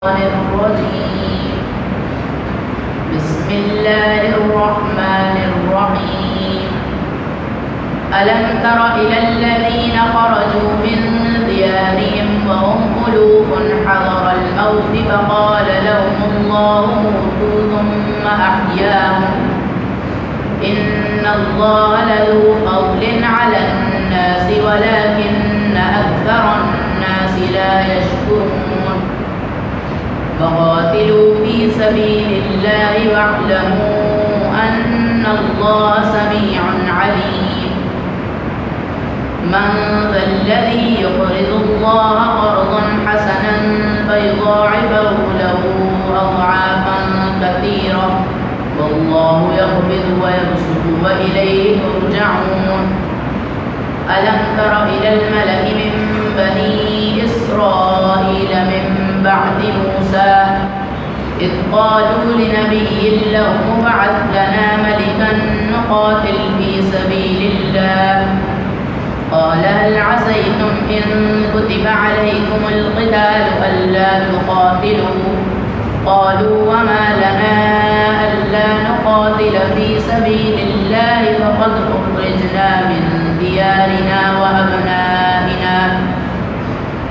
الرجيم بسم الله الرحمن الرحيم ألم تر إلى الذين خرجوا من ديارهم وهم ألوف حذر الموت فقال لهم الله موتوا ثم أحياهم إن الله لذو فضل على الناس ولكن أكثر الناس لا يشكرون وقاتلوا في سبيل الله واعلموا أن الله سميع عليم من ذا الذي يقرض الله قرضا حسنا فيضاعفه له أضعافا كثيرة والله يقبض ويبسط وإليه ترجعون ألم تر إلى الملأ من بني إسرائيل من بعد موسى إذ قالوا لنبي له ابعث لنا ملكا نقاتل في سبيل الله قال هل عسيتم إن كتب عليكم القتال ألا تقاتلوا قالوا وما لنا ألا نقاتل في سبيل الله وقد أخرجنا من ديارنا وأبنائنا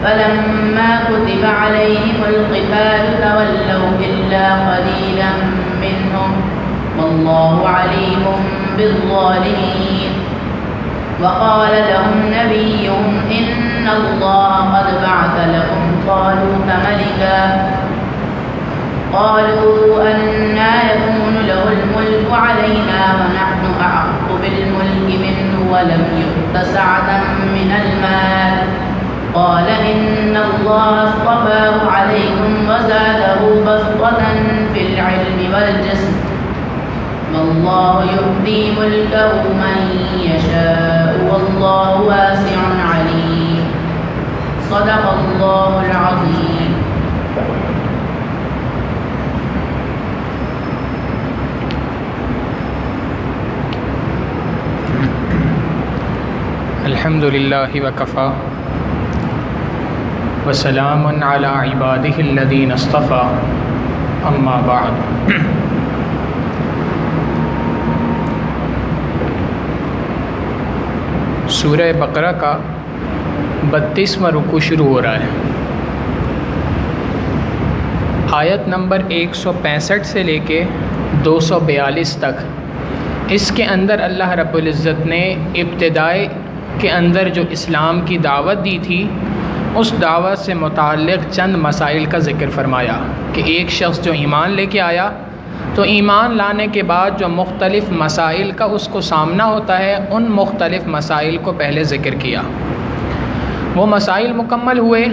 فلما كتب عليهم القتال تولوا إلا قليلا منهم والله عليم بالظالمين وقال لهم نبيهم إن الله قد بعث لكم طالوت ملكا قالوا أنى يكون له الملك علينا ونحن أحق بالملك منه ولم يؤت سعة من المال قال إن الله اصطفاه عليكم وزاده بسطة في العلم والجسم والله يؤتي ملكه من يشاء والله واسع عليم صدق الله العظيم. الحمد للہ وکفا وسلام علی عبادہ الذین اصطفیٰ اما بعد. سورہ بقرہ کا 32واں رکوع شروع ہو رہا ہے. آیت نمبر 165 سے لے کے 242 تک اس کے اندر اللہ رب العزت نے ابتدائی کے اندر جو اسلام کی دعوت دی تھی اس دعوت سے متعلق چند مسائل کا ذکر فرمایا کہ ایک شخص جو ایمان لے کے آیا تو ایمان لانے کے بعد جو مختلف مسائل کا اس کو سامنا ہوتا ہے ان مختلف مسائل کو پہلے ذکر کیا. وہ مسائل مکمل ہوئے.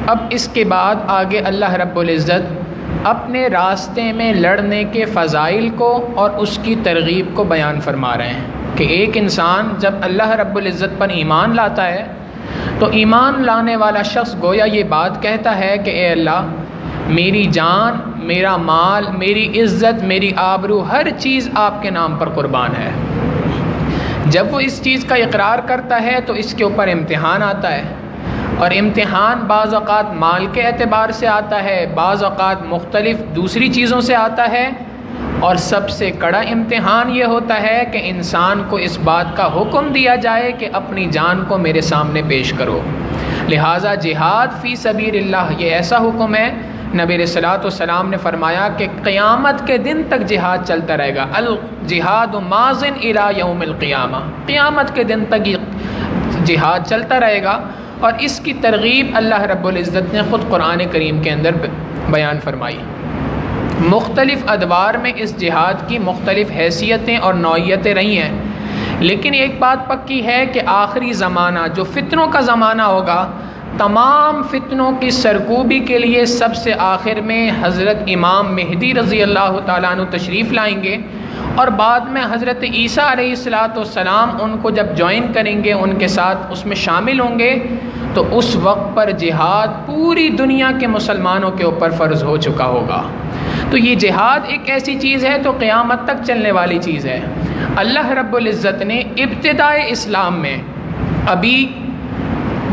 اب اس کے بعد آگے اللہ رب العزت اپنے راستے میں لڑنے کے فضائل کو اور اس کی ترغیب کو بیان فرما رہے ہیں کہ ایک انسان جب اللہ رب العزت پر ایمان لاتا ہے تو ایمان لانے والا شخص گویا یہ بات کہتا ہے کہ اے اللہ میری جان، میرا مال، میری عزت، میری آبرو، ہر چیز آپ کے نام پر قربان ہے. جب وہ اس چیز کا اقرار کرتا ہے تو اس کے اوپر امتحان آتا ہے اور امتحان بعض اوقات مال کے اعتبار سے آتا ہے، بعض اوقات مختلف دوسری چیزوں سے آتا ہے اور سب سے کڑا امتحان یہ ہوتا ہے کہ انسان کو اس بات کا حکم دیا جائے کہ اپنی جان کو میرے سامنے پیش کرو. لہٰذا جہاد فی سبیل اللہ یہ ایسا حکم ہے. نبی علیہ الصلوۃ والسلام نے فرمایا کہ قیامت کے دن تک جہاد چلتا رہے گا. الجہاد ماضٍ الی یوم القیامہ، قیامت کے دن تک یہ جہاد چلتا رہے گا. اور اس کی ترغیب اللہ رب العزت نے خود قرآن کریم کے اندر بیان فرمائی. مختلف ادوار میں اس جہاد کی مختلف حیثیتیں اور نوعیتیں رہی ہیں، لیکن ایک بات پکی ہے کہ آخری زمانہ جو فتنوں کا زمانہ ہوگا، تمام فتنوں کی سرکوبی کے لیے سب سے آخر میں حضرت امام مہدی رضی اللہ تعالیٰ عنہ تشریف لائیں گے اور بعد میں حضرت عیسیٰ علیہ السلام ان کو جب جوائن کریں گے، ان کے ساتھ اس میں شامل ہوں گے، تو اس وقت پر جہاد پوری دنیا کے مسلمانوں کے اوپر فرض ہو چکا ہوگا. تو یہ جہاد ایک ایسی چیز ہے تو قیامت تک چلنے والی چیز ہے. اللہ رب العزت نے ابتدائے اسلام میں ابھی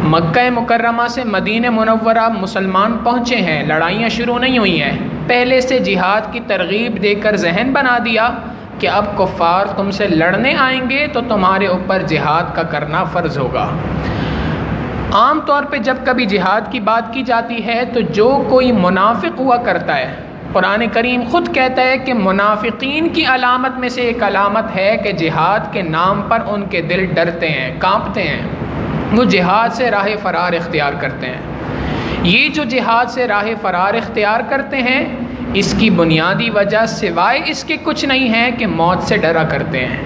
مکہ مکرمہ سے مدینہ منورہ مسلمان پہنچے ہیں، لڑائیاں شروع نہیں ہوئی ہیں، پہلے سے جہاد کی ترغیب دے کر ذہن بنا دیا کہ اب کفار تم سے لڑنے آئیں گے تو تمہارے اوپر جہاد کا کرنا فرض ہوگا۔ عام طور پہ جب کبھی جہاد کی بات کی جاتی ہے تو جو کوئی منافق ہوا کرتا ہے، قرآن کریم خود کہتا ہے کہ منافقین کی علامت میں سے ایک علامت ہے کہ جہاد کے نام پر ان کے دل ڈرتے ہیں، کانپتے ہیں، وہ جہاد سے راہ فرار اختیار کرتے ہیں۔ یہ جو جہاد سے راہ فرار اختیار کرتے ہیں، اس کی بنیادی وجہ سوائے اس کے کچھ نہیں ہے کہ موت سے ڈرا کرتے ہیں۔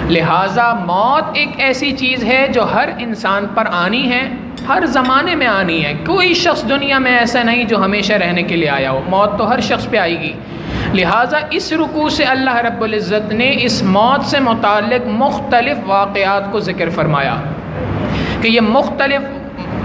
لہٰذا موت ایک ایسی چیز ہے جو ہر انسان پر آنی ہے، ہر زمانے میں آنی ہے۔ کوئی شخص دنیا میں ایسا نہیں جو ہمیشہ رہنے کے لیے آیا ہو، موت تو ہر شخص پہ آئے گی۔ لہٰذا اس رکوع سے اللہ رب العزت نے اس موت سے متعلق مختلف واقعات کو ذکر فرمایا کہ یہ مختلف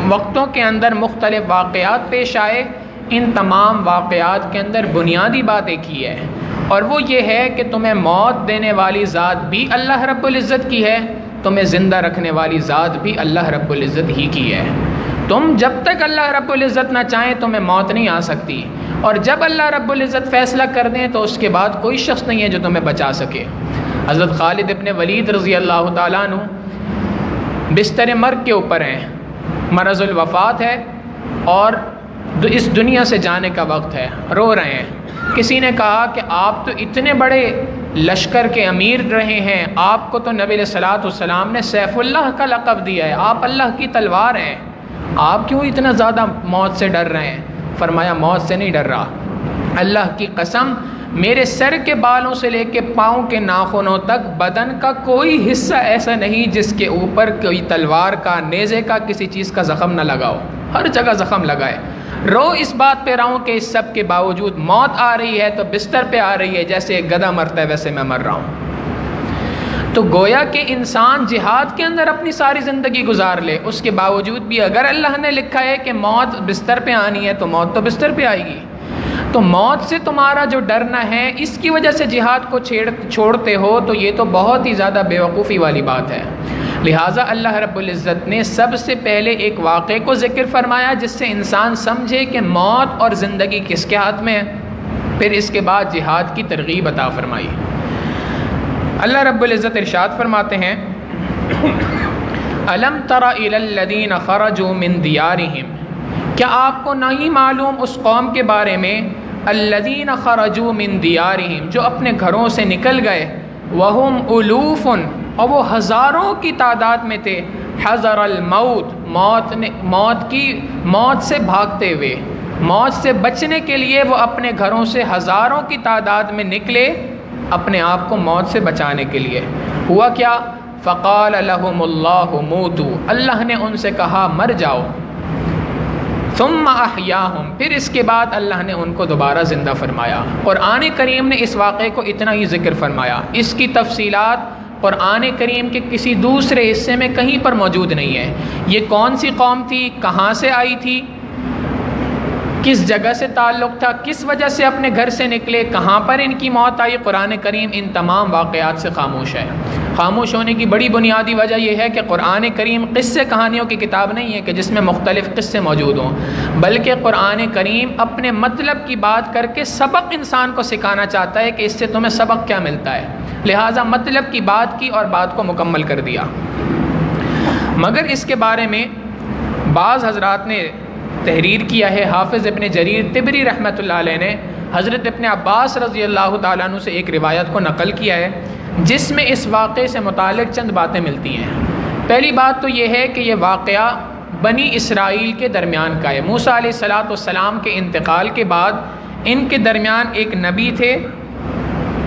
وقتوں کے اندر مختلف واقعات پیش آئے۔ ان تمام واقعات کے اندر بنیادی بات ایک ہی ہے، اور وہ یہ ہے کہ تمہیں موت دینے والی ذات بھی اللہ رب العزت کی ہے، تمہیں زندہ رکھنے والی ذات بھی اللہ رب العزت ہی کی ہے۔ تم جب تک اللہ رب العزت نہ چاہیں تمہیں موت نہیں آ سکتی، اور جب اللہ رب العزت فیصلہ کر دیں تو اس کے بعد کوئی شخص نہیں ہے جو تمہیں بچا سکے۔ حضرت خالد ابن ولید رضی اللہ تعالیٰ عنہ بستر مرگ کے اوپر ہیں، مرض الوفات ہے اور اس دنیا سے جانے کا وقت ہے، رو رہے ہیں۔ کسی نے کہا کہ آپ تو اتنے بڑے لشکر کے امیر رہے ہیں، آپ کو تو نبی علیہ الصلوۃ والسلام نے سیف اللہ کا لقب دیا ہے، آپ اللہ کی تلوار ہیں، آپ کیوں اتنا زیادہ موت سے ڈر رہے ہیں؟ فرمایا موت سے نہیں ڈر رہا، اللہ کی قسم میرے سر کے بالوں سے لے کے پاؤں کے ناخنوں تک بدن کا کوئی حصہ ایسا نہیں جس کے اوپر کوئی تلوار کا، نیزے کا، کسی چیز کا زخم نہ لگا ہو، ہر جگہ زخم لگا ہے۔ رو اس بات پہ رہا ہوں کہ اس سب کے باوجود موت آ رہی ہے تو بستر پہ آ رہی ہے، جیسے ایک گدھا مرتا ہے ویسے میں مر رہا ہوں۔ تو گویا کہ انسان جہاد کے اندر اپنی ساری زندگی گزار لے، اس کے باوجود بھی اگر اللہ نے لکھا ہے کہ موت بستر پہ آنی ہے تو موت تو بستر پہ آئے گی۔ تو موت سے تمہارا جو ڈرنا ہے، اس کی وجہ سے جہاد کو چھوڑتے ہو، تو یہ تو بہت ہی زیادہ بیوقوفی والی بات ہے۔ لہٰذا اللہ رب العزت نے سب سے پہلے ایک واقعے کو ذکر فرمایا جس سے انسان سمجھے کہ موت اور زندگی کس کے ہاتھ میں ہے، پھر اس کے بعد جہاد کی ترغیب عطا فرمائی۔ اللہ رب العزت ارشاد فرماتے ہیں أَلَمْ تَرَ إِلَى الَّذِينَ خَرَجُوا مِن دِيَارِهِمْ، کیا آپ کو نہیں معلوم اس قوم کے بارے میں الذین خرجوا من دیارہم، جو اپنے گھروں سے نکل گئے، وہم الوف، اور وہ ہزاروں کی تعداد میں تھے، حذر الموت، موت سے بھاگتے ہوئے، موت سے بچنے کے لیے وہ اپنے گھروں سے ہزاروں کی تعداد میں نکلے اپنے آپ کو موت سے بچانے کے لیے۔ ہوا کیا؟ فقال لهم اللہ موتوا، اللہ نے ان سے کہا مر جاؤ، ثم احیاہم، پھر اس کے بعد اللہ نے ان کو دوبارہ زندہ فرمایا۔ قرآن کریم نے اس واقعے کو اتنا ہی ذکر فرمایا، اس کی تفصیلات قرآن کریم کے کسی دوسرے حصے میں کہیں پر موجود نہیں ہے۔ یہ کون سی قوم تھی، کہاں سے آئی تھی، کس جگہ سے تعلق تھا، کس وجہ سے اپنے گھر سے نکلے، کہاں پر ان کی موت آئی، قرآن کریم ان تمام واقعات سے خاموش ہے۔ خاموش ہونے کی بڑی بنیادی وجہ یہ ہے کہ قرآن کریم قصے کہانیوں کی کتاب نہیں ہے کہ جس میں مختلف قصے موجود ہوں، بلکہ قرآن کریم اپنے مطلب کی بات کر کے سبق انسان کو سکھانا چاہتا ہے کہ اس سے تمہیں سبق کیا ملتا ہے، لہٰذا مطلب کی بات کی اور بات کو مکمل کر دیا۔ مگر اس کے بارے میں بعض حضرات نے تحریر کیا ہے، حافظ ابن جریر طبری رحمۃ اللہ علیہ نے حضرت ابن عباس رضی اللہ تعالیٰ عنہ سے ایک روایت کو نقل کیا ہے جس میں اس واقعے سے متعلق چند باتیں ملتی ہیں۔ پہلی بات تو یہ ہے کہ یہ واقعہ بنی اسرائیل کے درمیان کا ہے۔ موسیٰ علیہ السلام کے انتقال کے بعد ان کے درمیان ایک نبی تھے،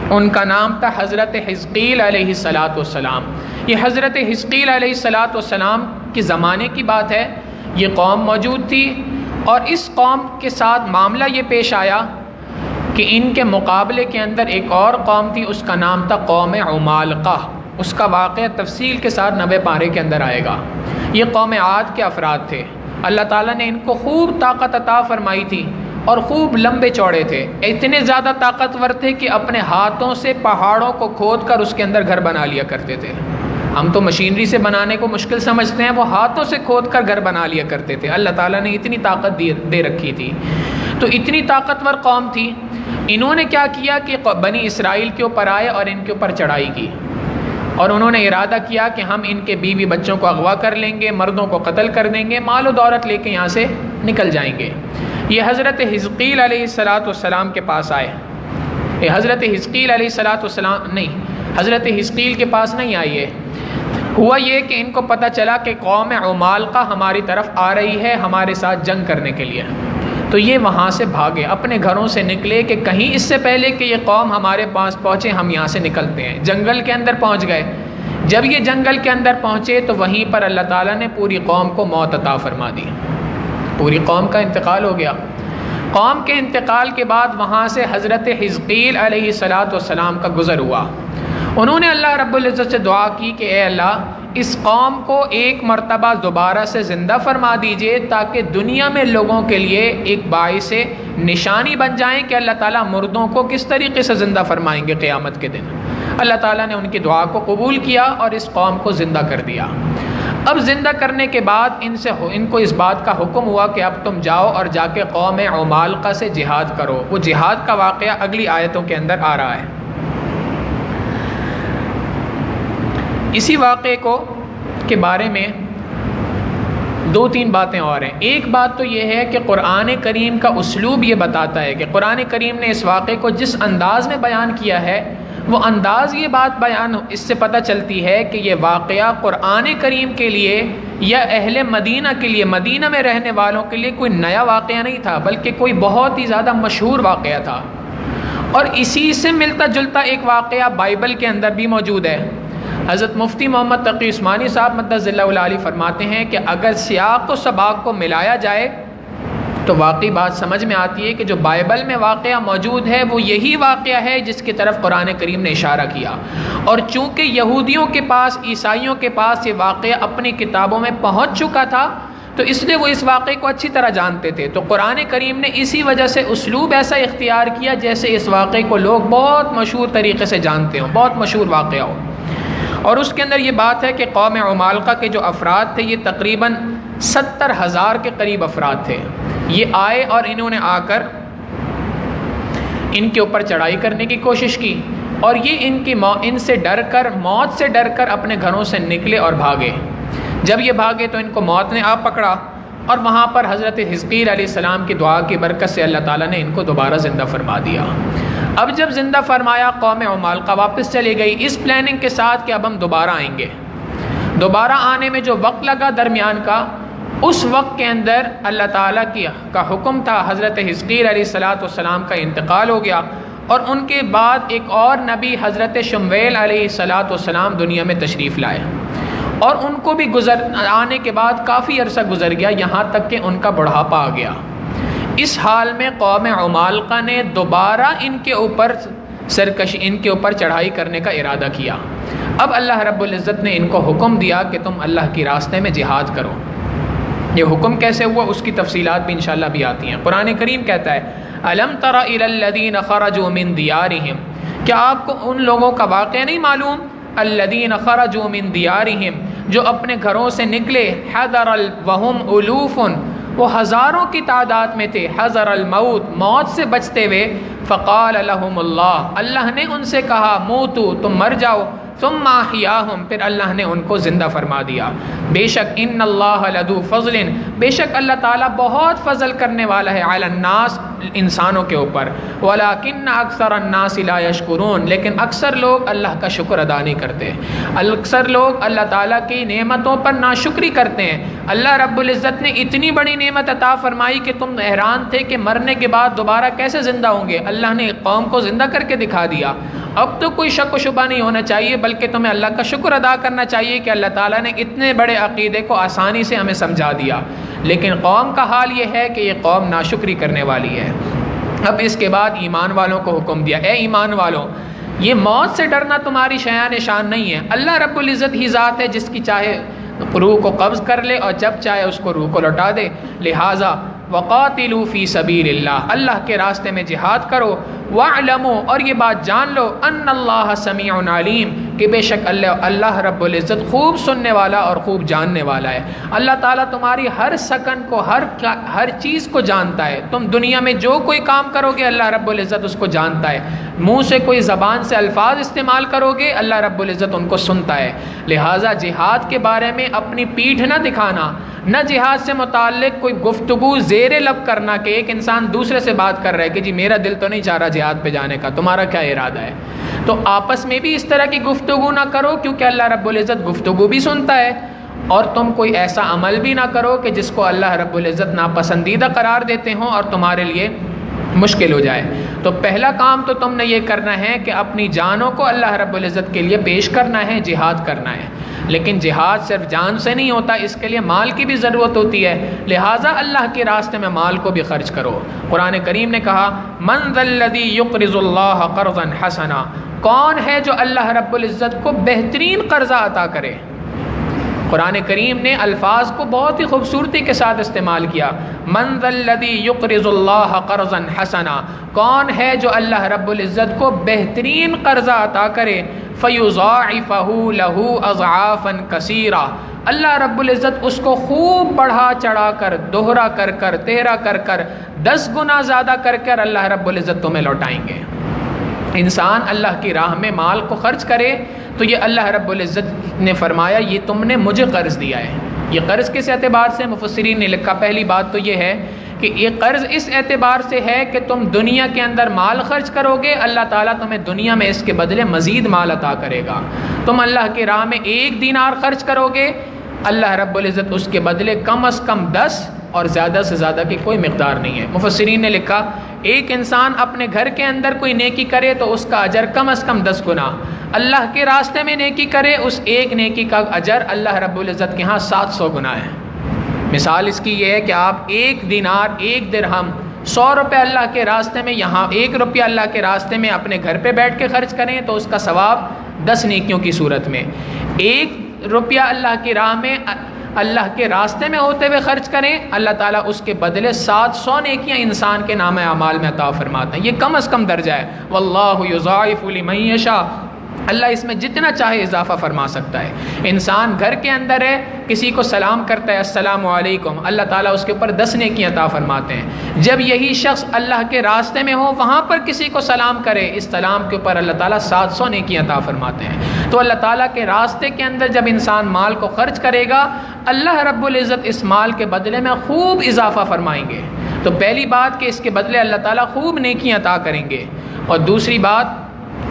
ان کا نام تھا حضرت حزقیل علیہ السلام۔ یہ حضرت حزقیل علیہ السلام کے زمانے کی بات ہے، یہ قوم موجود تھی، اور اس قوم کے ساتھ معاملہ یہ پیش آیا کہ ان کے مقابلے کے اندر ایک اور قوم تھی، اس کا نام تھا قوم عمالقہ۔ اس کا واقعہ تفصیل کے ساتھ 90 پارے کے اندر آئے گا۔ یہ قوم عاد کے افراد تھے، اللہ تعالیٰ نے ان کو خوب طاقت عطا فرمائی تھی اور خوب لمبے چوڑے تھے، اتنے زیادہ طاقتور تھے کہ اپنے ہاتھوں سے پہاڑوں کو کھود کر اس کے اندر گھر بنا لیا کرتے تھے۔ ہم تو مشینری سے بنانے کو مشکل سمجھتے ہیں، وہ ہاتھوں سے کھود کر گھر بنا لیا کرتے تھے۔ اللہ تعالیٰ نے اتنی طاقت دے رکھی تھی، تو اتنی طاقتور قوم تھی۔ انہوں نے کیا کیا کہ بنی اسرائیل کے اوپر آئے اور ان کے اوپر چڑھائی کی، اور انہوں نے ارادہ کیا کہ ہم ان کے بیوی بچوں کو اغوا کر لیں گے، مردوں کو قتل کر دیں گے، مال و دولت لے کے یہاں سے نکل جائیں گے۔ یہ حضرت حزقیل علیہ السلام کے پاس آئے۔ یہ حضرت حزقیل علیہ السلام نہیں، حضرت حزقیل کے پاس نہیں آئی ہے۔ ہوا یہ کہ ان کو پتہ چلا کہ قوم عمالقہ ہماری طرف آ رہی ہے ہمارے ساتھ جنگ کرنے کے لیے، تو یہ وہاں سے بھاگے، اپنے گھروں سے نکلے کہ کہیں اس سے پہلے کہ یہ قوم ہمارے پاس پہنچے ہم یہاں سے نکلتے ہیں۔ جنگل کے اندر پہنچ گئے۔ جب یہ جنگل کے اندر پہنچے تو وہیں پر اللہ تعالیٰ نے پوری قوم کو موت عطا فرما دی، پوری قوم کا انتقال ہو گیا۔ قوم کے انتقال کے بعد وہاں سے حضرت حزقیل علیہ السلام کا گزر ہوا۔ انہوں نے اللہ رب العزت سے دعا کی کہ اے اللہ، اس قوم کو ایک مرتبہ دوبارہ سے زندہ فرما دیجئے تاکہ دنیا میں لوگوں کے لیے ایک باعث نشانی بن جائیں کہ اللہ تعالیٰ مردوں کو کس طریقے سے زندہ فرمائیں گے قیامت کے دن۔ اللہ تعالیٰ نے ان کی دعا کو قبول کیا اور اس قوم کو زندہ کر دیا۔ اب زندہ کرنے کے بعد ان کو اس بات کا حکم ہوا کہ اب تم جاؤ اور جا کے قوم عمالقہ سے جہاد کرو۔ وہ جہاد کا واقعہ اگلی آیتوں کے اندر آ رہا ہے۔ اسی واقعے کے بارے میں دو تین باتیں اور ہیں۔ ایک بات تو یہ ہے کہ قرآن کریم کا اسلوب یہ بتاتا ہے کہ قرآن کریم نے اس واقعے کو جس انداز میں بیان کیا ہے، وہ انداز یہ بات بیان اس سے پتہ چلتی ہے کہ یہ واقعہ قرآن کریم کے لیے یا اہل مدینہ کے لیے، مدینہ میں رہنے والوں کے لیے کوئی نیا واقعہ نہیں تھا، بلکہ کوئی بہت ہی زیادہ مشہور واقعہ تھا۔ اور اسی سے ملتا جلتا ایک واقعہ بائبل کے اندر بھی موجود ہے۔ حضرت مفتی محمد تقی عثمانی صاحب مدث اللہ العالی فرماتے ہیں کہ اگر سیاق و سباق کو ملایا جائے تو واقعی بات سمجھ میں آتی ہے کہ جو بائبل میں واقعہ موجود ہے وہ یہی واقعہ ہے جس کی طرف قرآن کریم نے اشارہ کیا۔ اور چونکہ یہودیوں کے پاس، عیسائیوں کے پاس یہ واقعہ اپنی کتابوں میں پہنچ چکا تھا، تو اس لیے وہ اس واقعے کو اچھی طرح جانتے تھے، تو قرآن کریم نے اسی وجہ سے اسلوب ایسا اختیار کیا جیسے اس واقعے کو لوگ بہت مشہور طریقے سے جانتے ہوں، بہت مشہور واقعہ ہو۔ اور اس کے اندر یہ بات ہے کہ قوم عمالقہ کے جو افراد تھے یہ تقریباً 70,000 کے قریب افراد تھے۔ یہ آئے اور انہوں نے آ کر ان کے اوپر چڑھائی کرنے کی کوشش کی، اور یہ ان سے ڈر کر، موت سے ڈر کر اپنے گھروں سے نکلے اور بھاگے۔ جب یہ بھاگے تو ان کو موت نے آ پکڑا، اور وہاں پر حضرت حزقیل علیہ السلام کی دعا کی برکت سے اللہ تعالیٰ نے ان کو دوبارہ زندہ فرما دیا۔ اب جب زندہ فرمایا، قوم عمالقہ واپس چلی گئی اس پلاننگ کے ساتھ کہ اب ہم دوبارہ آئیں گے۔ دوبارہ آنے میں جو وقت لگا درمیان کا، اس وقت کے اندر اللہ تعالیٰ کا حکم تھا، حضرت حزقیل علیہ السلام کا انتقال ہو گیا، اور ان کے بعد ایک اور نبی حضرت شمویل علیہ السلام دنیا میں تشریف لائے، اور ان کو بھی آنے کے بعد کافی عرصہ گزر گیا، یہاں تک کہ ان کا بڑھاپا آ گیا۔ اس حال میں قوم عمالقہ نے دوبارہ ان کے اوپر چڑھائی کرنے کا ارادہ کیا۔ اب اللہ رب العزت نے ان کو حکم دیا کہ تم اللہ کی راستے میں جہاد کرو۔ یہ حکم کیسے ہوا اس کی تفصیلات بھی انشاءاللہ بھی آتی ہیں۔ قرآن کریم کہتا ہے الم تر الی الذین خرجوا من دیارہم، کیا آپ کو ان لوگوں کا واقعہ نہیں معلوم؟ الذین خرجوا من دیارہم، جو اپنے گھروں سے نکلے، حذر وہم الوف، وہ ہزاروں کی تعداد میں تھے، حذر الموت، موت سے بچتے ہوئے، فقال لهم اللہ نے ان سے کہا موتو، تم مر جاؤ، ثم احیاہم، پھر اللہ نے ان کو زندہ فرما دیا۔ بے شک ان اللہ لذو فضل، بے شک اللہ تعالیٰ بہت فضل کرنے والا ہے، علی الناس، انسانوں کے اوپر، ولکن اکثر الناس لا یشکرون، لیکن اکثر لوگ اللہ کا شکر ادا نہیں کرتے، اکثر لوگ اللہ تعالیٰ کی نعمتوں پر ناشکری کرتے ہیں۔ اللہ رب العزت نے اتنی بڑی نعمت عطا فرمائی کہ تم حیران تھے کہ مرنے کے بعد دوبارہ کیسے زندہ ہوں گے، اللہ نے قوم کو زندہ کر کے دکھا دیا۔ اب تو کوئی شک و شبہ نہیں ہونا چاہیے، بلکہ تمہیں اللہ کا شکر ادا کرنا چاہیے کہ اللہ تعالیٰ نے اتنے بڑے عقیدے کو آسانی سے ہمیں سمجھا دیا، لیکن قوم کا حال یہ ہے کہ یہ قوم ناشکری کرنے والی ہے۔ اب اس کے بعد ایمان والوں کو حکم دیا، اے ایمان والوں، یہ موت سے ڈرنا تمہاری شیان شان نہیں ہے، اللہ رب العزت ہی ذات ہے جس کی چاہے روح کو قبض کر لے اور جب چاہے اس کو روح کو لوٹا دے، لہٰذا وقاتلوا فی سبیل اللہ، اللہ کے راستے میں جہاد کرو، واعلموا، اور یہ بات جان لو، ان اللہ سمیع علیم، کہ بے شک اللہ رب العزت خوب سننے والا اور خوب جاننے والا ہے۔ اللہ تعالیٰ تمہاری ہر سکن کو، ہر چیز کو جانتا ہے۔ تم دنیا میں جو کوئی کام کرو گے اللہ رب العزت اس کو جانتا ہے۔ منہ سے کوئی زبان سے الفاظ استعمال کرو گے اللہ رب العزت ان کو سنتا ہے۔ لہٰذا جہاد کے بارے میں اپنی پیٹھ نہ دکھانا، نہ جہاد سے متعلق کوئی گفتگو زیر لب کرنا کہ ایک انسان دوسرے سے بات کر رہا ہے کہ جی میرا دل تو نہیں چاہ رہا جہاد پہ جانے کا، تمہارا کیا ارادہ ہے؟ تو آپس میں بھی اس طرح کی گفتگو نہ کرو، کیونکہ اللہ رب العزت گفتگو بھی سنتا ہے۔ اور تم کوئی ایسا عمل بھی نہ کرو کہ جس کو اللہ رب العزت ناپسندیدہ قرار دیتے ہوں اور تمہارے لیے مشکل ہو جائے۔ تو پہلا کام تو تم نے یہ کرنا ہے کہ اپنی جانوں کو اللہ رب العزت کے لیے پیش کرنا ہے، جہاد کرنا ہے۔ لیکن جہاد صرف جان سے نہیں ہوتا، اس کے لیے مال کی بھی ضرورت ہوتی ہے، لہٰذا اللہ کے راستے میں مال کو بھی خرچ کرو۔ قرآن کریم نے کہا من ذا الذی یقرض اللہ قرضا حسنا، کون ہے جو اللہ رب العزت کو بہترین قرضہ عطا کرے؟ قرآن کریم نے الفاظ کو بہت ہی خوبصورتی کے ساتھ استعمال کیا۔ من ذا الذی یقرض اللہ قرضا حسنا، کون ہے جو اللہ رب العزت کو بہترین قرضہ عطا کرے؟ فیضاعفہ لہ اضعافا کثیرا، اللہ رب العزت اس کو خوب بڑھا چڑھا کر، دوہرا کر کر، تیرا کر کر، 10 گنا زیادہ کر کر اللہ رب العزت تمہیں لوٹائیں گے۔ انسان اللہ کی راہ میں مال کو خرچ کرے تو یہ اللہ رب العزت نے فرمایا یہ تم نے مجھے قرض دیا ہے۔ یہ قرض کس اعتبار سے؟ مفسرین نے لکھا پہلی بات تو یہ ہے کہ یہ قرض اس اعتبار سے ہے کہ تم دنیا کے اندر مال خرچ کرو گے، اللہ تعالیٰ تمہیں دنیا میں اس کے بدلے مزید مال عطا کرے گا۔ تم اللہ کی راہ میں 1 دینار خرچ کرو گے، اللہ رب العزت اس کے بدلے کم از کم 10 اور زیادہ سے زیادہ کی کوئی مقدار نہیں ہے۔ مفسرین نے لکھا ایک انسان اپنے گھر کے اندر کوئی نیکی کرے تو اس کا اجر کم از کم 10 گنا، اللہ کے راستے میں نیکی کرے اس ایک نیکی کا اجر اللہ رب العزت کے ہاں 700 گنا ہے۔ مثال اس کی یہ ہے کہ آپ 1 دینار 1 درہم 100 روپے اللہ کے راستے میں، یہاں 1 روپیہ اللہ کے راستے میں اپنے گھر پہ بیٹھ کے خرچ کریں تو اس کا ثواب 10 نیکیوں کی صورت میں، 1 روپیہ اللہ کی راہ میں اللہ کے راستے میں ہوتے ہوئے خرچ کریں، اللہ تعالیٰ اس کے بدلے 700 نیکیاں انسان کے نام اعمال میں عطا فرماتے ہیں۔ یہ کم از کم درجہ ہے۔ واللہ یضاعف لمن یشاء، اللہ اس میں جتنا چاہے اضافہ فرما سکتا ہے۔ انسان گھر کے اندر ہے، کسی کو سلام کرتا ہے السلام علیکم، اللہ تعالیٰ اس کے اوپر 10 نیکیاں عطا فرماتے ہیں۔ جب یہی شخص اللہ کے راستے میں ہو وہاں پر کسی کو سلام کرے، اس سلام کے اوپر اللہ تعالیٰ 700 نیکیاں عطا فرماتے ہیں۔ تو اللہ تعالیٰ کے راستے کے اندر جب انسان مال کو خرچ کرے گا اللہ رب العزت اس مال کے بدلے میں خوب اضافہ فرمائیں گے۔ تو پہلی بات کہ اس کے بدلے اللہ تعالیٰ خوب نیکیاں عطا کریں گے، اور دوسری بات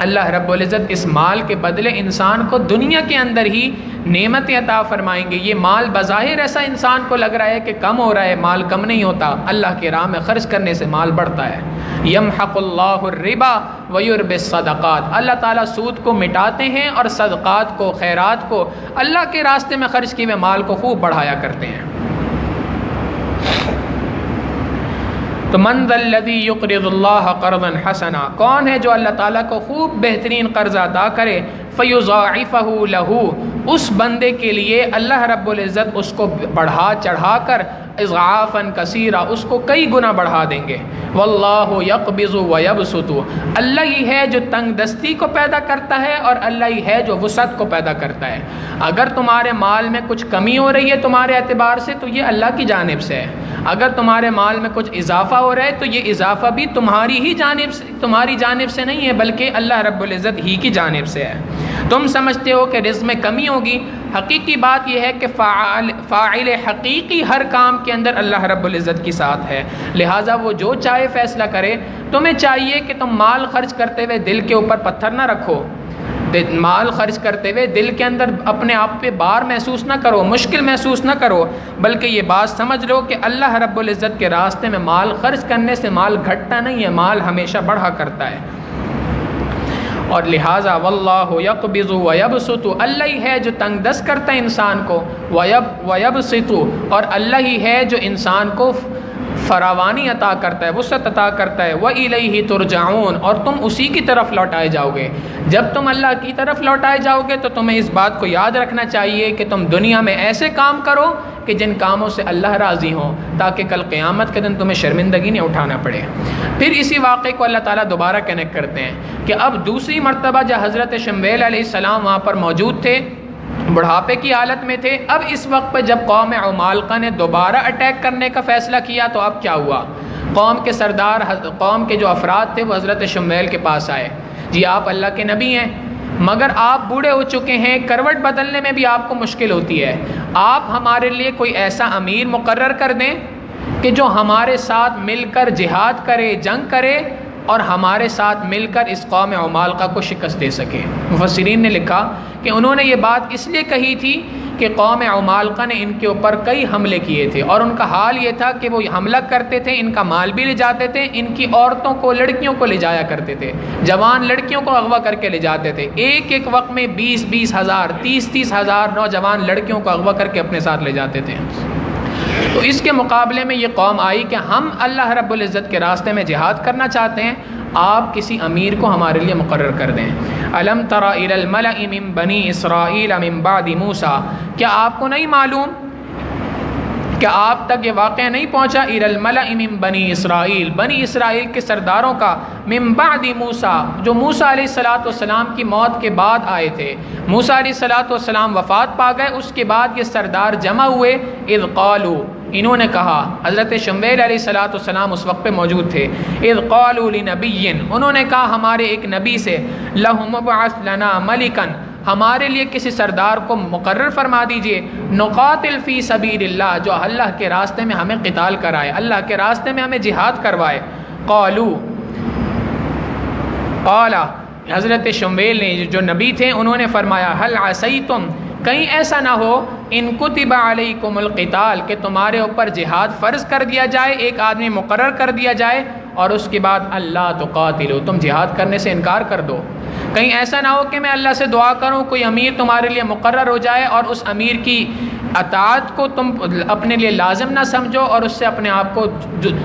اللہ رب العزت اس مال کے بدلے انسان کو دنیا کے اندر ہی نعمتیں عطا فرمائیں گے۔ یہ مال بظاہر ایسا انسان کو لگ رہا ہے کہ کم ہو رہا ہے، مال کم نہیں ہوتا، اللہ کے راہ میں خرچ کرنے سے مال بڑھتا ہے۔ یمحق اللہ الربا ویربی الصدقات، اللہ تعالیٰ سود کو مٹاتے ہیں اور صدقات کو، خیرات کو، اللہ کے راستے میں خرچ کیے ہوئے مال کو خوب بڑھایا کرتے ہیں۔ تو من ذا الذی یقرض اللہ قرضا حسنا، کون ہے جو اللہ تعالیٰ کو خوب بہترین قرض عطا کرے؟ فیضاعفہ لہ، اس بندے کے لیے اللہ رب العزت اس کو بڑھا چڑھا کر اضعافا کثیرا، اس کو کئی گنا بڑھا دیں گے۔ واللہ یقبض ویبسط، اللہ ہی ہے جو تنگ دستی کو پیدا کرتا ہے اور اللہ ہی ہے جو وسعت کو پیدا کرتا ہے۔ اگر تمہارے مال میں کچھ کمی ہو رہی ہے تمہارے اعتبار سے تو یہ اللہ کی جانب سے ہے، اگر تمہارے مال میں کچھ اضافہ ہو رہا ہے تو یہ اضافہ بھی تمہاری جانب سے نہیں ہے بلکہ اللہ رب العزت ہی کی جانب سے ہے۔ تم سمجھتے ہو کہ رزق میں کمی ہوگی، حقیقی بات یہ ہے کہ فاعل حقیقی ہر کام کے اندر اللہ رب العزت کی ساتھ ہے، لہٰذا وہ جو چاہے فیصلہ کرے۔ تمہیں چاہیے کہ تم مال خرچ کرتے ہوئے دل کے اوپر پتھر نہ رکھو، مال خرچ کرتے ہوئے دل کے اندر اپنے آپ پہ بار محسوس نہ کرو، مشکل محسوس نہ کرو، بلکہ یہ بات سمجھ لو کہ اللہ رب العزت کے راستے میں مال خرچ کرنے سے مال گھٹتا نہیں ہے، مال ہمیشہ بڑھا کرتا ہے۔ اور لہٰذا واللہ یقبض ویبسط، اللہ ہی ہے جو تنگ دست کرتا ہے انسان کو، ویبسط، اور اللہ ہی ہے جو انسان کو فراوانی عطا کرتا ہے، وسعت عطا کرتا ہے۔ وَإِلَيْهِ تُرْجَعُونَ، اور تم اسی کی طرف لوٹائے جاؤ گے۔ جب تم اللہ کی طرف لوٹائے جاؤ گے تو تمہیں اس بات کو یاد رکھنا چاہیے کہ تم دنیا میں ایسے کام کرو کہ جن کاموں سے اللہ راضی ہوں، تاکہ کل قیامت کے دن تمہیں شرمندگی نہیں اٹھانا پڑے۔ پھر اسی واقعے کو اللہ تعالیٰ دوبارہ کنیکٹ کرتے ہیں کہ اب دوسری مرتبہ جب حضرت شمویل علیہ السلام وہاں پر موجود تھے، بڑھاپے کی حالت میں تھے، اب اس وقت پہ جب قوم عمالقہ نے دوبارہ اٹیک کرنے کا فیصلہ کیا تو اب کیا ہوا؟ قوم کے سردار، قوم کے جو افراد تھے وہ حضرت شمویل کے پاس آئے، جی آپ اللہ کے نبی ہیں مگر آپ بوڑھے ہو چکے ہیں، کروٹ بدلنے میں بھی آپ کو مشکل ہوتی ہے، آپ ہمارے لیے کوئی ایسا امیر مقرر کر دیں کہ جو ہمارے ساتھ مل کر جہاد کرے، جنگ کرے اور ہمارے ساتھ مل کر اس قوم عمالقہ کو شکست دے سکے۔ مفسرین نے لکھا کہ انہوں نے یہ بات اس لیے کہی تھی کہ قوم عمالقہ نے ان کے اوپر کئی حملے کیے تھے اور ان کا حال یہ تھا کہ وہ حملہ کرتے تھے، ان کا مال بھی لے جاتے تھے، ان کی عورتوں کو، لڑکیوں کو لے جایا کرتے تھے، جوان لڑکیوں کو اغوا کر کے لے جاتے تھے، ایک وقت میں 20 ہزار 30 ہزار نوجوان لڑکیوں کو اغوا کر کے اپنے ساتھ لے جاتے تھے۔ تو اس کے مقابلے میں یہ قوم آئی کہ ہم اللہ رب العزت کے راستے میں جہاد کرنا چاہتے ہیں، آپ کسی امیر کو ہمارے لیے مقرر کر دیں۔ الم تر الی الملأ من بنی اسرائیل من بعد موسیٰ، کیا آپ کو نہیں معلوم، کیا آپ تک یہ واقعہ نہیں پہنچا الی الملأ من بنی اسرائیل، بنی اسرائیل کے سرداروں کا، من بعد موسیٰ، جو موسیٰ علیہ السلام کی موت کے بعد آئے تھے، موسیٰ علیہ السلام وفات پا گئے، اس کے بعد یہ سردار جمع ہوئے، اذ قالوا، انہوں نے کہا، حضرت شمویل علیہ السلام اس وقت پہ موجود تھے، اذ قالوا لنبی، انہوں نے کہا ہمارے ایک نبی سے، لہم ابعث لنا ملکا، ہمارے لیے کسی سردار کو مقرر فرما دیجئے، نقاتل فی سبیل اللہ، جو اللہ کے راستے میں ہمیں قتال کرائے، اللہ کے راستے میں ہمیں جہاد کروائے۔ قال، حضرت شمویل نے جو نبی تھے انہوں نے فرمایا، هل عصیتم، کہیں ایسا نہ ہو، ان کتب علیکم القتال، کہ تمہارے اوپر جہاد فرض کر دیا جائے، ایک آدمی مقرر کر دیا جائے اور اس کے بعد اللہ تقاتلو، تم جہاد کرنے سے انکار کر دو۔ کہیں ایسا نہ ہو کہ میں اللہ سے دعا کروں کوئی امیر تمہارے لیے مقرر ہو جائے اور اس امیر کی اطاعت کو تم اپنے لیے لازم نہ سمجھو اور اس سے اپنے آپ کو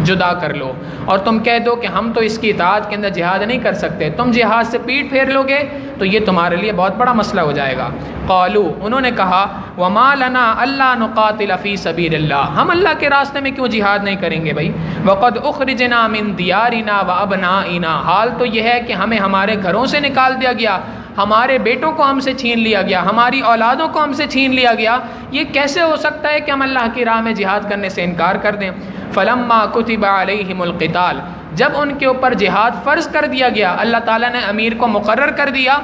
جدا کر لو اور تم کہہ دو کہ ہم تو اس کی اطاعت کے اندر جہاد نہیں کر سکتے، تم جہاد سے پیٹ پھیر لو گے تو یہ تمہارے لیے بہت بڑا مسئلہ ہو جائے گا۔ قالو، انہوں نے کہا، وما لنا الا نقاتل فی سبیل اللہ، ہم اللہ کے راستے میں کیوں جہاد نہیں کریں گے بھائی؟ وقد اخرجنا من دیارنا وابنائنا، حال تو یہ ہے کہ ہمیں ہمارے گھروں سے نکال دیا گیا، ہمارے بیٹوں کو ہم سے چھین لیا گیا، ہماری اولادوں کو ہم سے چھین لیا گیا، یہ کیسے ہو سکتا ہے کہ ہم اللہ کی راہ میں جہاد کرنے سے انکار کر دیں؟ فلما کتب علیہم القتال، جب ان کے اوپر جہاد فرض کر دیا گیا، اللہ تعالیٰ نے امیر کو مقرر کر دیا،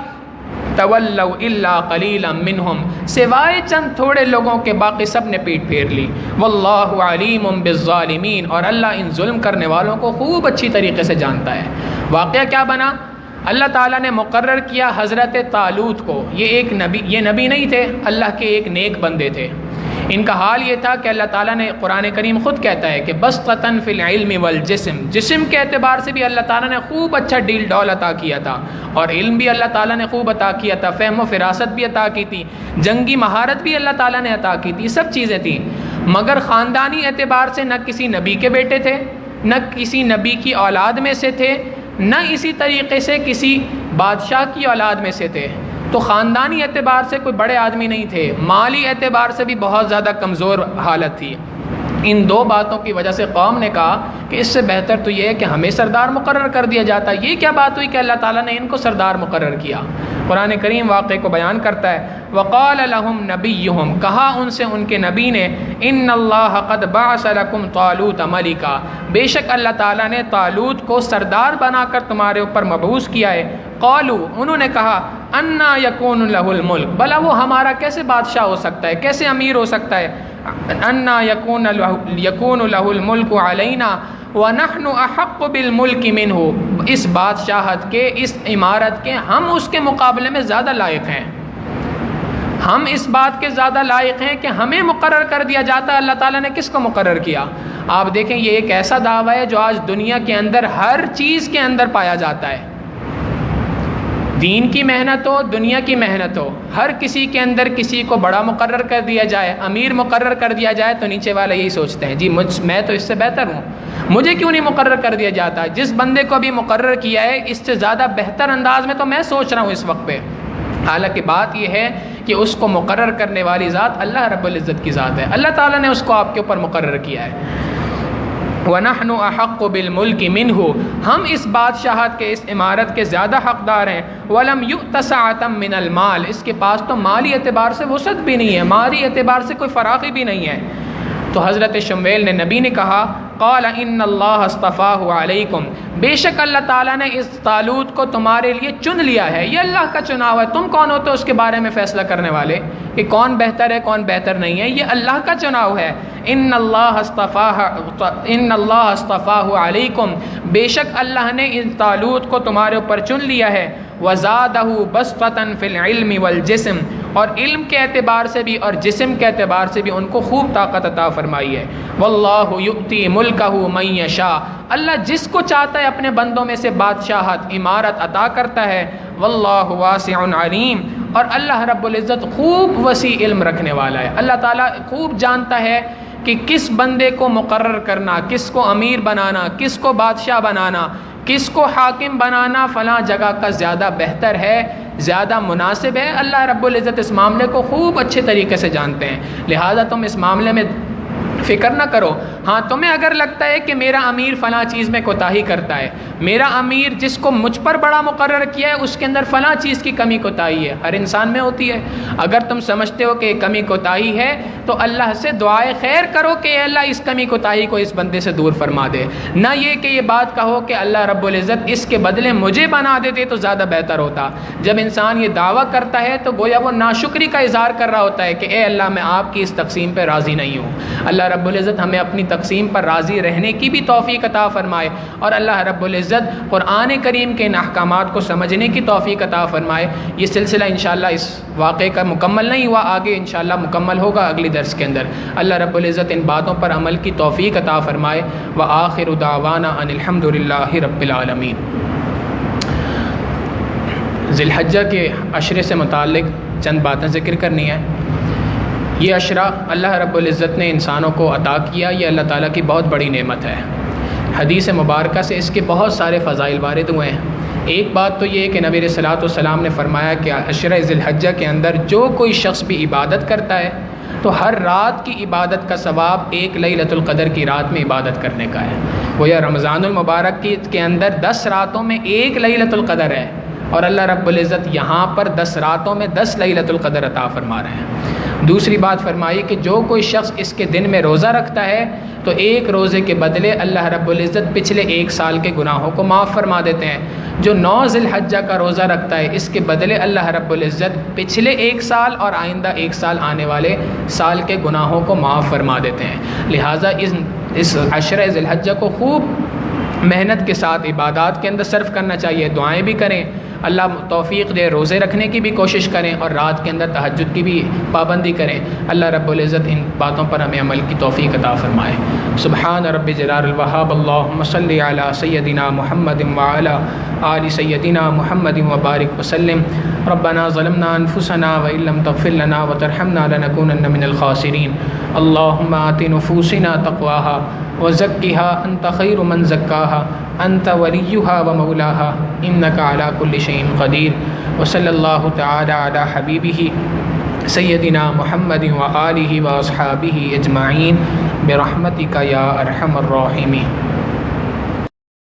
تولوا الا قلیلا منہم، سوائے چند تھوڑے لوگوں کے باقی سب نے پیٹ پھیر لی۔ واللہ علیم بالظالمین، اور اللہ ان ظلم کرنے والوں کو خوب اچھی طریقے سے جانتا ہے۔ واقعہ کیا بنا؟ اللہ تعالیٰ نے مقرر کیا حضرت طالوت کو، یہ نبی نہیں تھے، اللہ کے ایک نیک بندے تھے۔ ان کا حال یہ تھا کہ اللہ تعالیٰ نے، قرآن کریم خود کہتا ہے کہ بسطۃ فی العلم والجسم، جسم کے اعتبار سے بھی اللہ تعالیٰ نے خوب اچھا ڈیل ڈول عطا کیا تھا اور علم بھی اللہ تعالیٰ نے خوب عطا کیا تھا، فہم و فراست بھی عطا کی تھی، جنگی مہارت بھی اللہ تعالیٰ نے عطا کی تھی، سب چیزیں تھیں، مگر خاندانی اعتبار سے نہ کسی نبی کے بیٹے تھے، نہ کسی نبی کی اولاد میں سے تھے، نہ اسی طریقے سے کسی بادشاہ کی اولاد میں سے تھے، تو خاندانی اعتبار سے کوئی بڑے آدمی نہیں تھے، مالی اعتبار سے بھی بہت زیادہ کمزور حالت تھی۔ ان دو باتوں کی وجہ سے قوم نے کہا کہ اس سے بہتر تو یہ ہے کہ ہمیں سردار مقرر کر دیا جاتا۔ یہ کیا بات ہوئی کہ اللہ تعالیٰ نے ان کو سردار مقرر کیا؟ قرآن کریم واقعے کو بیان کرتا ہے، وقال لهم نبیہم، کہا ان سے ان کے نبی نے، ان اللہ قد بعث لکم طالوت ملکا، بے شک اللہ تعالیٰ نے طالوت کو سردار بنا کر تمہارے اوپر مبعوث کیا ہے۔ قالوا، انہوں نے کہا، انا یکون لہ الملک، بھلا وہ ہمارا کیسے بادشاہ ہو سکتا ہے، کیسے امیر ہو سکتا ہے؟ انا یکون لہ الملک علینا ونحن احق بالملک منہ، اس بادشاہت کے، اس عمارت کے ہم اس کے مقابلے میں زیادہ لائق ہیں، ہم اس بات کے زیادہ لائق ہیں کہ ہمیں مقرر کر دیا جاتا ہے۔ اللہ تعالیٰ نے کس کو مقرر کیا؟ آپ دیکھیں یہ ایک ایسا دعویٰ ہے جو آج دنیا کے اندر ہر چیز کے اندر پایا جاتا ہے، دین کی محنت ہو، دنیا کی محنت ہو، ہر کسی کے اندر کسی کو بڑا مقرر کر دیا جائے، امیر مقرر کر دیا جائے تو نیچے والے یہی سوچتے ہیں جی میں تو اس سے بہتر ہوں، مجھے کیوں نہیں مقرر کر دیا جاتا؟ جس بندے کو ابھی مقرر کیا ہے اس سے زیادہ بہتر انداز میں تو میں سوچ رہا ہوں اس وقت پہ، حالانکہ بات یہ ہے کہ اس کو مقرر کرنے والی ذات اللہ رب العزت کی ذات ہے، اللہ تعالیٰ نے اس کو آپ کے اوپر مقرر کیا ہے۔ وَنَحْنُ أَحَقُّ بِالْمُلْكِ مِنْهُ، ہم اس بادشاہت کے، اس عمارت کے زیادہ حقدار ہیں۔ وَلَمْ يُؤْتَ سَعَةً مِنَ الْمَالِ، اس کے پاس تو مالی اعتبار سے وسعت بھی نہیں ہے، مالی اعتبار سے کوئی فراخی بھی نہیں ہے۔ تو حضرت شمویل نے، نبی نے کہا قال ان اللہ اصطفاہ علیکم، بے شک اللہ تعالیٰ نے اس طالوت کو تمہارے لیے چن لیا ہے، یہ اللہ کا چناؤ ہے، تم کون ہوتے ہو اس کے بارے میں فیصلہ کرنے والے کہ کون بہتر ہے کون بہتر نہیں ہے، یہ اللہ کا چناؤ ہے۔ ان اللہ اصطفاہ علیکم، بے شک اللہ نے اس طالوت کو تمہارے اوپر چن لیا ہے۔ وزادہ بسطۃ فی العلم والجسم، اور علم کے اعتبار سے بھی اور جسم کے اعتبار سے بھی ان کو خوب طاقت عطا فرمائی ہے۔ واللہ یؤتی ملکہ من یشاء، اللہ جس کو چاہتا ہے اپنے بندوں میں سے بادشاہت، عمارت عطا کرتا ہے۔ واللہ واسع علیم، اور اللہ رب العزت خوب وسیع علم رکھنے والا ہے، اللہ تعالیٰ خوب جانتا ہے کہ کس بندے کو مقرر کرنا، کس کو امیر بنانا، کس کو بادشاہ بنانا، کس کو حاکم بنانا فلاں جگہ کا زیادہ بہتر ہے، زیادہ مناسب ہے۔ اللہ رب العزت اس معاملے کو خوب اچھے طریقے سے جانتے ہیں، لہٰذا تم اس معاملے میں فکر نہ کرو۔ ہاں تمہیں اگر لگتا ہے کہ میرا امیر فلاں چیز میں کوتاہی کرتا ہے، میرا امیر جس کو مجھ پر بڑا مقرر کیا ہے اس کے اندر فلاں چیز کی کمی کوتاہی ہے، ہر انسان میں ہوتی ہے، اگر تم سمجھتے ہو کہ کمی کوتاہی ہے تو اللہ سے دعائے خیر کرو کہ اے اللہ اس کمی کوتاہی کو اس بندے سے دور فرما دے، نہ یہ کہ یہ بات کہو کہ اللہ رب العزت اس کے بدلے مجھے بنا دیتے تو زیادہ بہتر ہوتا۔ جب انسان یہ دعویٰ کرتا ہے تو گویا وہ ناشکری کا اظہار کر رہا ہوتا ہے کہ اے اللہ میں آپ کی اس تقسیم پہ راضی نہیں ہوں۔ اللہ رب العزت ہمیں اپنی تقسیم پر راضی رہنے کی بھی توفیق عطا فرمائے، اور اللہ رب العزت قرآن کریم کے ان احکامات کو سمجھنے کی توفیق عطا فرمائے۔ یہ سلسلہ انشاءاللہ اس واقعے کا مکمل نہیں ہوا، آگے انشاءاللہ مکمل ہوگا اگلی درس کے اندر۔ اللہ رب العزت ان باتوں پر عمل کی توفیق عطا فرمائے۔ وآخر دعوانا ان الحمد للہ رب العالمین۔ ذی الحجہ کے عشرے سے متعلق چند باتیں ذکر کرنی ہیں۔ یہ عشرہ اللہ رب العزت نے انسانوں کو عطا کیا، یہ اللہ تعالیٰ کی بہت بڑی نعمت ہے۔ حدیث مبارکہ سے اس کے بہت سارے فضائل وارد ہوئے ہیں۔ ایک بات تو یہ ہے کہ نبی علیہ الصلوۃ والسلام نے فرمایا کہ عشرہ ذی الحجہ کے اندر جو کوئی شخص بھی عبادت کرتا ہے تو ہر رات کی عبادت کا ثواب ایک لیلۃ القدر کی رات میں عبادت کرنے کا ہے۔ گویا رمضان المبارک کے اندر 10 راتوں میں ایک لیلۃ القدر ہے، اور اللہ رب العزت یہاں پر 10 راتوں میں 10 لیلۃ القدر عطا فرما رہے ہیں۔ دوسری بات فرمائی کہ جو کوئی شخص اس کے دن میں روزہ رکھتا ہے تو ایک روزے کے بدلے اللہ رب العزت پچھلے 1 سال کے گناہوں کو معاف فرما دیتے ہیں۔ جو 9 ذی الحجہ کا روزہ رکھتا ہے اس کے بدلے اللہ رب العزت پچھلے 1 سال اور آئندہ 1 سال آنے والے سال کے گناہوں کو معاف فرما دیتے ہیں۔ لہٰذا اس عشرہ ذی الحجہ کو خوب محنت کے ساتھ عبادات کے اندر صرف کرنا چاہیے، دعائیں بھی کریں، اللہ توفیق دے، روزے رکھنے کی بھی کوشش کریں، اور رات کے اندر تہجد کی بھی پابندی کریں۔ اللہ رب العزت ان باتوں پر ہمیں عمل کی توفیق عطا فرمائے۔ سبحان رب جلال الوہاب، اللہم صلی علی سیدنا محمد وعلی آل سیدنا محمد وبارک وسلم۔ ربنا ظلمنا انفسنا وان لم تغفر لنا وترحمنا لنکونن من الخاسرین۔ اللہم آت نفوسنا تقواها وزکها انت خیر من زکاها انت ولیها ومولاها انک علی کل شیء قدیر۔ وصلی اللہ تعالی علی حبیبہ سیدنا محمد وآلہ واصحابہ اجمعین برحمتک یا ارحم الراحمین۔